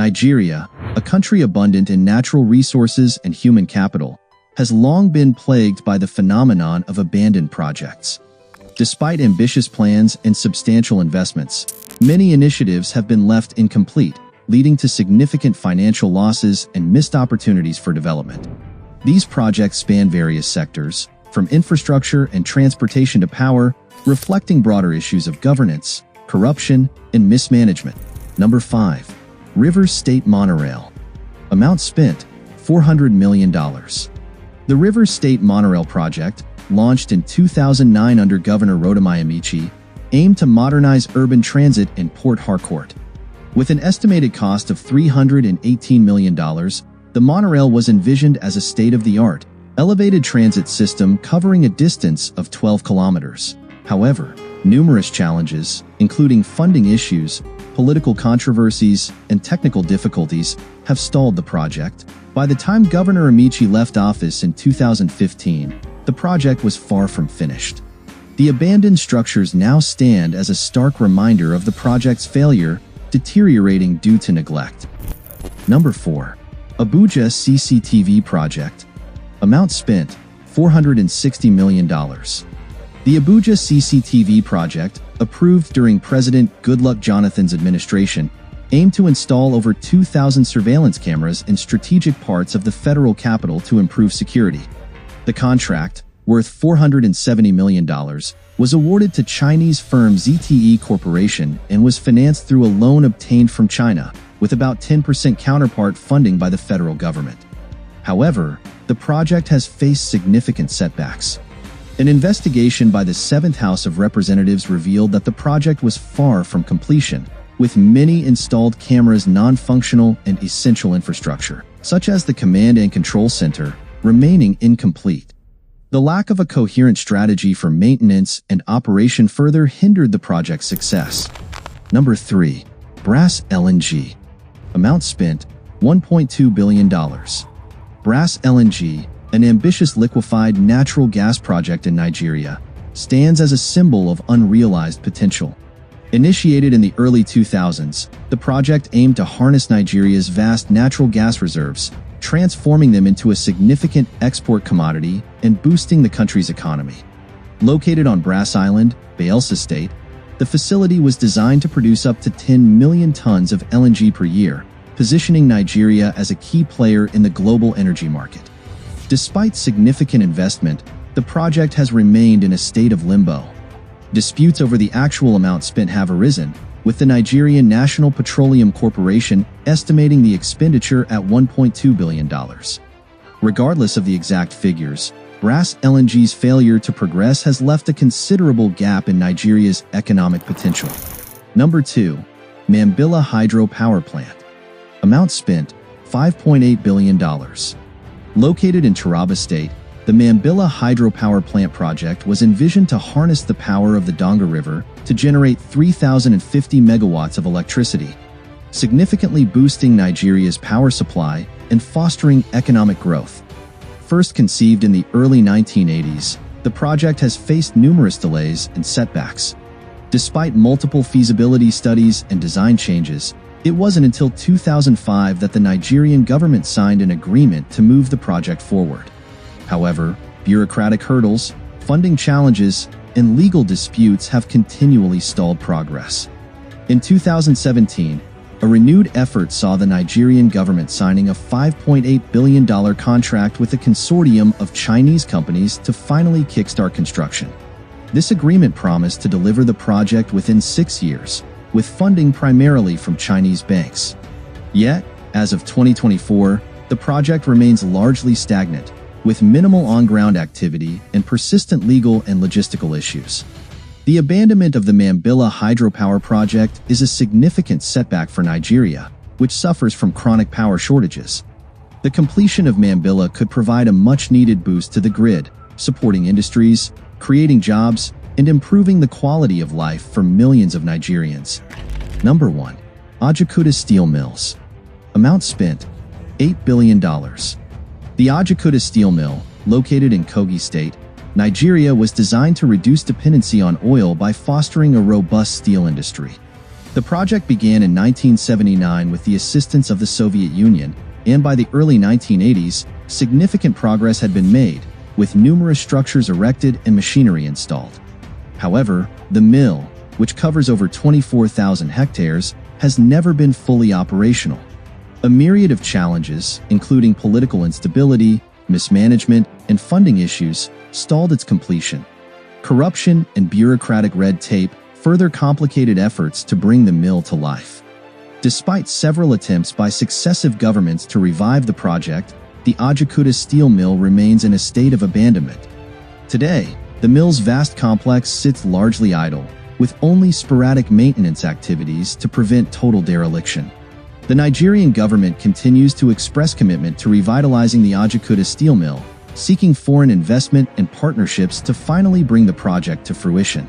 Nigeria, a country abundant in natural resources and human capital, has long been plagued by the phenomenon of abandoned projects. Despite ambitious plans and substantial investments, many initiatives have been left incomplete, leading to significant financial losses and missed opportunities for development. These projects span various sectors, from infrastructure and transportation to power, reflecting broader issues of governance, corruption, and mismanagement. Number 5. River State Monorail. Amount spent, $400 million. The River State Monorail project, launched in 2009 under Governor Rotimi Amici, aimed to modernize urban transit in Port Harcourt. With an estimated cost of $318 million, the monorail was envisioned as a state-of-the-art, elevated transit system covering a distance of 12 kilometers. However, numerous challenges, including funding issues, political controversies, and technical difficulties, have stalled the project. By the time Governor Amici left office in 2015, the project was far from finished. The abandoned structures now stand as a stark reminder of the project's failure, deteriorating due to neglect. Number 4. Abuja CCTV Project. Amount spent, $460 million. The Abuja CCTV project, approved during President Goodluck Jonathan's administration, aimed to install over 2,000 surveillance cameras in strategic parts of the federal capital to improve security. The contract, worth $470 million, was awarded to Chinese firm ZTE Corporation and was financed through a loan obtained from China, with about 10% counterpart funding by the federal government. However, the project has faced significant setbacks. An investigation by the 7th House of Representatives revealed that the project was far from completion, with many installed cameras non-functional and essential infrastructure, such as the command and control center, remaining incomplete. The lack of a coherent strategy for maintenance and operation further hindered the project's success. Number 3. Brass LNG. Amount spent, $1.2 billion. Brass LNG, an ambitious liquefied natural gas project in Nigeria, stands as a symbol of unrealized potential. Initiated in the early 2000s, the project aimed to harness Nigeria's vast natural gas reserves, transforming them into a significant export commodity and boosting the country's economy. Located on Brass Island, Bayelsa State, the facility was designed to produce up to 10 million tons of LNG per year, positioning Nigeria as a key player in the global energy market. Despite significant investment, the project has remained in a state of limbo. Disputes over the actual amount spent have arisen, with the Nigerian National Petroleum Corporation estimating the expenditure at $1.2 billion. Regardless of the exact figures, Brass LNG's failure to progress has left a considerable gap in Nigeria's economic potential. Number 2. Mambilla Hydro Power Plant. Amount spent, $5.8 billion. Located in Taraba State, the Mambilla Hydropower Plant project was envisioned to harness the power of the Donga River to generate 3,050 megawatts of electricity, significantly boosting Nigeria's power supply and fostering economic growth. First conceived in the early 1980s, the project has faced numerous delays and setbacks. Despite multiple feasibility studies and design changes, it wasn't until 2005 that the Nigerian government signed an agreement to move the project forward. However, bureaucratic hurdles, funding challenges, and legal disputes have continually stalled progress. In 2017, a renewed effort saw the Nigerian government signing a $5.8 billion contract with a consortium of Chinese companies to finally kickstart construction. This agreement promised to deliver the project within 6 years, with funding primarily from Chinese banks. Yet, as of 2024, the project remains largely stagnant, with minimal on-ground activity and persistent legal and logistical issues. The abandonment of the Mambilla hydropower project is a significant setback for Nigeria, which suffers from chronic power shortages. The completion of Mambilla could provide a much-needed boost to the grid, supporting industries, creating jobs, and improving the quality of life for millions of Nigerians. Number 1. Ajaokuta Steel Mills. Amount spent, $8 billion. The Ajaokuta Steel Mill, located in Kogi State, Nigeria, was designed to reduce dependency on oil by fostering a robust steel industry. The project began in 1979 with the assistance of the Soviet Union, and by the early 1980s, significant progress had been made, with numerous structures erected and machinery installed. However, the mill, which covers over 24,000 hectares, has never been fully operational. A myriad of challenges, including political instability, mismanagement, and funding issues, stalled its completion. Corruption and bureaucratic red tape further complicated efforts to bring the mill to life. Despite several attempts by successive governments to revive the project, the Ajaokuta Steel Mill remains in a state of abandonment. Today, the mill's vast complex sits largely idle, with only sporadic maintenance activities to prevent total dereliction. The Nigerian government continues to express commitment to revitalizing the Ajaokuta Steel Mill, seeking foreign investment and partnerships to finally bring the project to fruition.